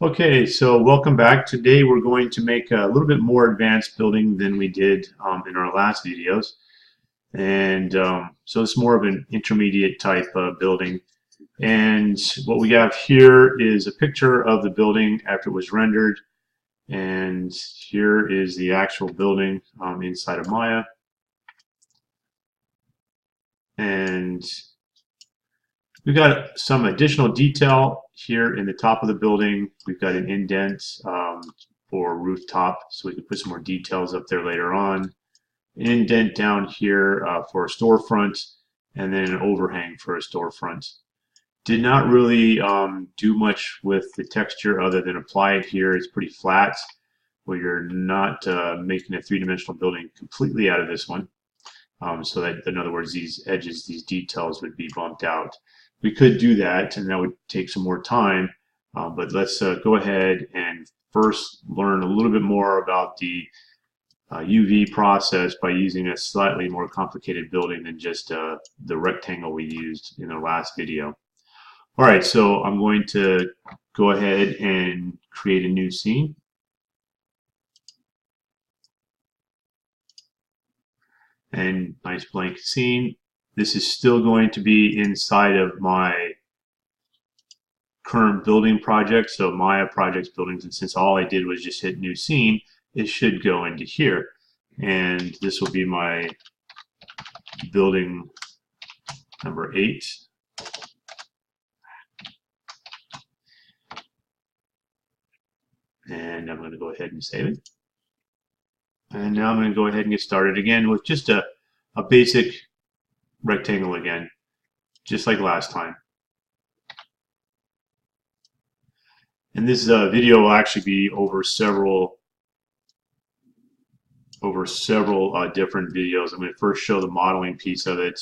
Okay, so welcome back. Today we're going to make a little bit more advanced building than we did in our last videos. And so it's more of an intermediate type building. And what we have here is a picture of the building after it was rendered. And here is the actual building inside of Maya. And we've got some additional detail here in the top of the building. We've got an indent for rooftop, so we can put some more details up there later on. An indent down here for a storefront, and then an overhang for a storefront. Did not really do much with the texture other than apply it here. It's pretty flat, where you're not making a three-dimensional building completely out of this one. So that, in other words, these edges, these details would be bumped out. We could do that, and that would take some more time, but let's go ahead and first learn a little bit more about the UV process by using a slightly more complicated building than just the rectangle we used in the last video. All right, so I'm going to go ahead and create a new scene. And nice blank scene. This is still going to be inside of my current building project, so Maya projects buildings, and since all I did was just hit new scene, it should go into here. And this will be my building number 8. And I'm going to go ahead and save it. And now I'm going to go ahead and get started again with just a basic rectangle again, just like last time. And this video will actually be over several different videos. I'm going to first show the modeling piece of it,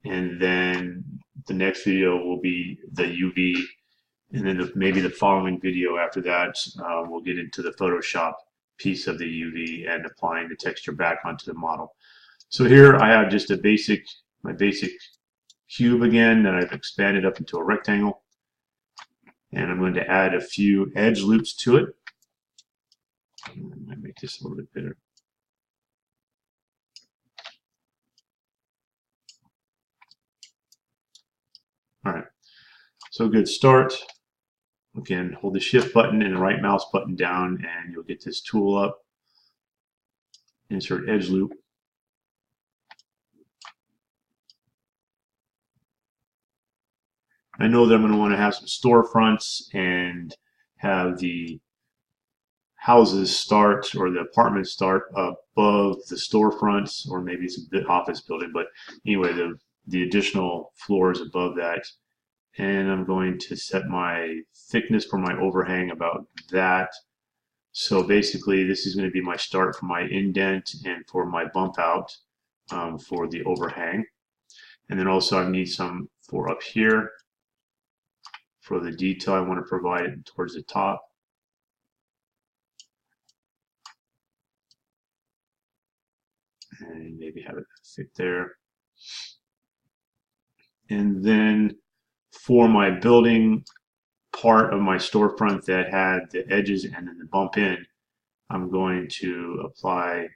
and then the next video will be the UV, and then maybe the following video after that we'll get into the Photoshop piece of the UV and applying the texture back onto the model. So here I have just my basic cube again that I've expanded up into a rectangle, and I'm going to add a few edge loops to it. I might make this a little bit bigger. All right, so good start. Again, hold the shift button and the right mouse button down, and you'll get this tool up. Insert edge loop. I know that I'm going to want to have some storefronts and have the houses start, or the apartments start above the storefronts, or maybe it's a bit office building, but anyway, the additional floors above that. And I'm going to set my thickness for my overhang about that. So basically this is going to be my start for my indent and for my bump out for the overhang. And then also I need some for up here for the detail I want to provide it towards the top. And maybe have it fit there. And then for my building part of my storefront that had the edges and then the bump in, I'm going to apply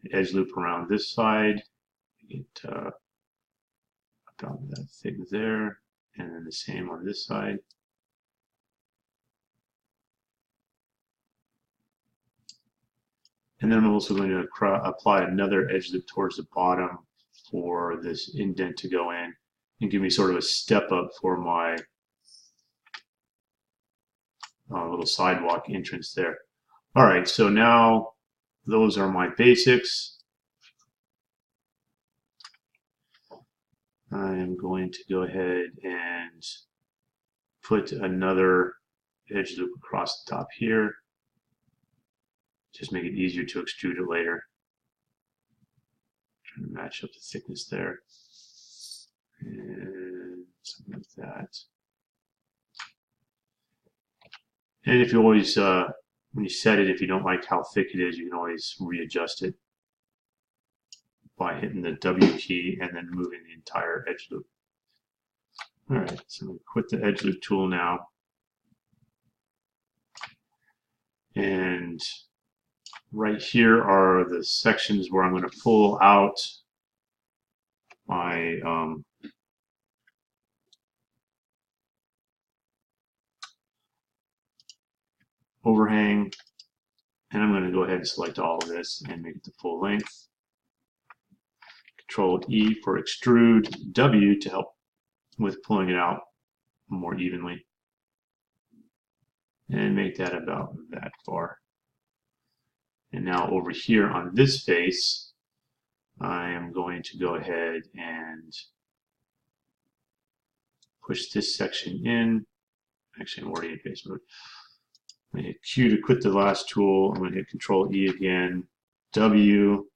an edge loop around this side, get about that thick there, and then the same on this side. And then I'm also going to apply another edge loop towards the bottom for this indent to go in and give me sort of a step up for my little sidewalk entrance there. All right, so now those are my basics. I am going to go ahead and put another edge loop across the top here. Just make it easier to extrude it later. Trying to match up the thickness there. And something like that. And if you always, when you set it, if you don't like how thick it is, you can always readjust it by hitting the W key and then moving the entire edge loop. All right, so I'm going to quit the edge loop tool now. And right here are the sections where I'm going to pull out my overhang, and I'm going to go ahead and select all of this and make it the full length. Control E for extrude, W to help with pulling it out more evenly, and make that about that far. And now over here on this face, I am going to go ahead and push this section in. Actually, I'm already in face mode. I'm going to hit Q to quit the last tool. I'm going to hit Control E again, W,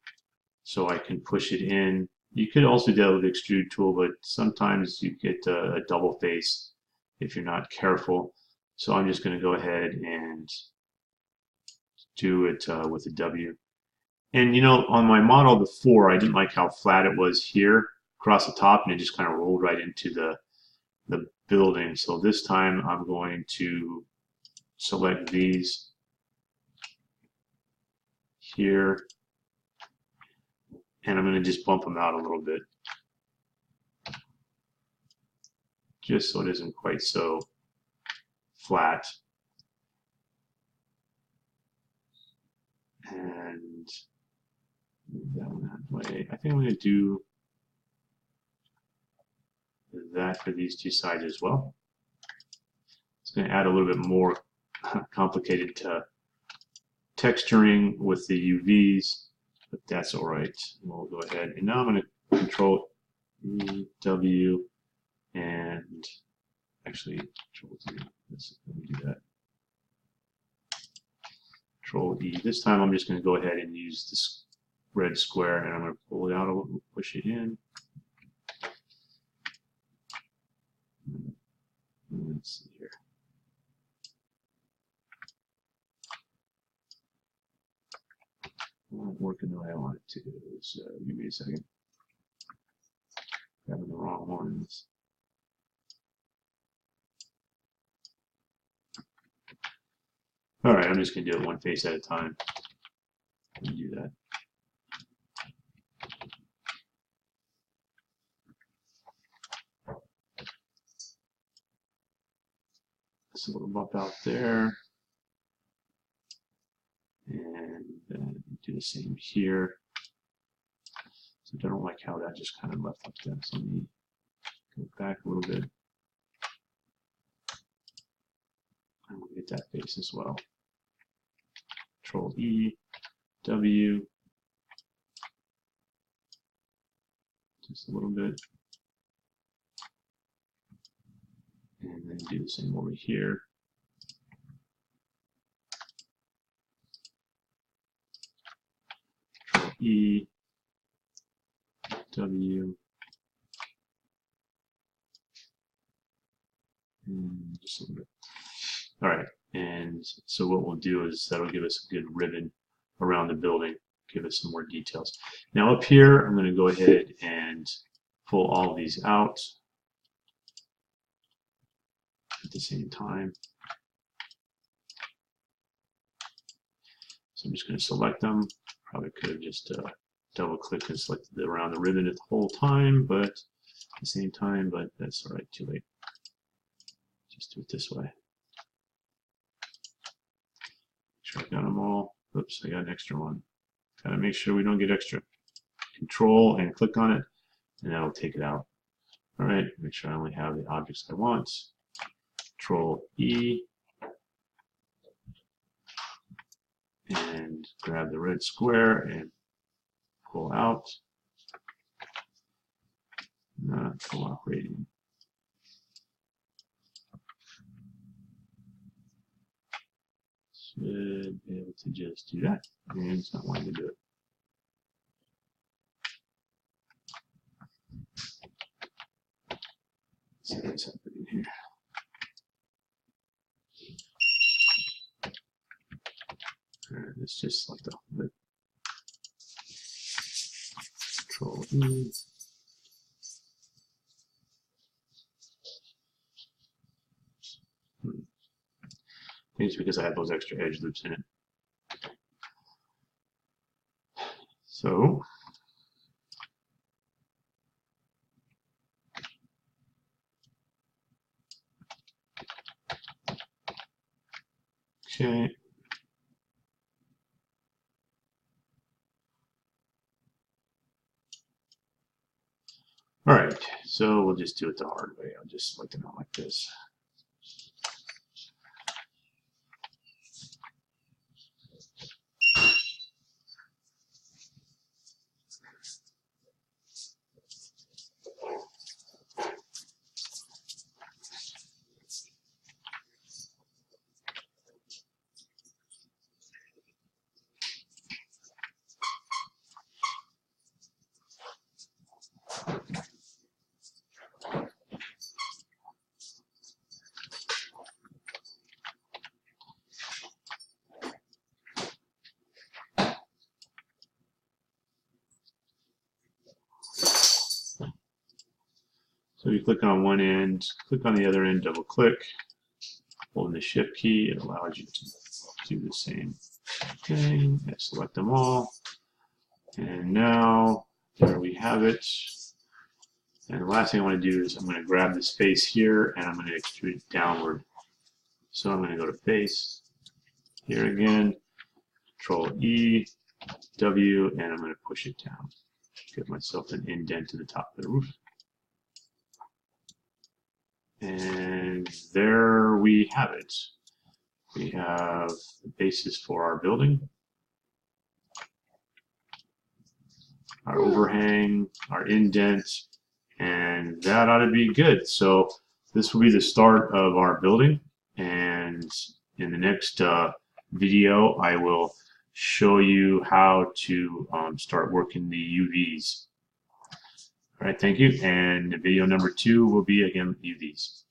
so I can push it in. You could also do that with the extrude tool, but sometimes you get a double face if you're not careful. So I'm just going to go ahead and do it with a W. And you know, on my model before, I didn't like how flat it was here across the top, and it just kind of rolled right into the building. So this time I'm going to select these here, and I'm going to just bump them out a little bit, just so it isn't quite so flat. And move that one that way. I think I'm going to do that for these two sides as well. It's going to add a little bit more complicated texturing with the UVs, but that's all right. We'll go ahead, and now I'm going to Control E, W, and actually Control Z. Let me do that. Control E. This time I'm just going to go ahead and use this red square, and I'm going to pull it out a little, push it in. Let's see here. Not working the way I want it to. So give me a second. Grabbing the wrong ones. All right, I'm just going to do it one face at a time. Let me do that. This little bump out there. And then do the same here. So I don't like how that just kind of left up there. So let me go back a little bit. I'm going to get that face as well. Control E, W, just a little bit. And then do the same over here. Control E, W, and just a little bit. All right, and so what we'll do is that'll give us a good ribbon around the building, give us some more details. Now up here, I'm going to go ahead and pull all of these out at the same time. So I'm just going to select them. Probably could have just double clicked and selected around the ribbon at the whole time, but at the same time, but that's all right, too late. Just do it this way. Make sure I got them all. Oops, I got an extra one. Got to make sure we don't get extra. Control and click on it, and that'll take it out. All right, make sure I only have the objects I want. Control E, and grab the red square and pull out. Not cooperating. Should be able to just do that, and it's not wanting to do it. Let's see what's happening here. Alright, let's just select the whole bit. Control E. think it's because I have those extra edge loops in it. So okay. All right, so we'll just do it the hard way. I'll just select them out like this. So you click on one end, click on the other end, double click, holding the shift key, it allows you to do the same thing. And select them all. And now there we have it. And the last thing I want to do is I'm going to grab this face here and I'm going to extrude it downward. So I'm going to go to face, here again, Control E, W, and I'm going to push it down. Give myself an indent to the top of the roof. And there we have it. We have the basis for our building, our overhang, our indent, and that ought to be good. So this will be the start of our building, and in the next video I will show you how to start working the UVs. All right, thank you. And video number 2 will be again UVs.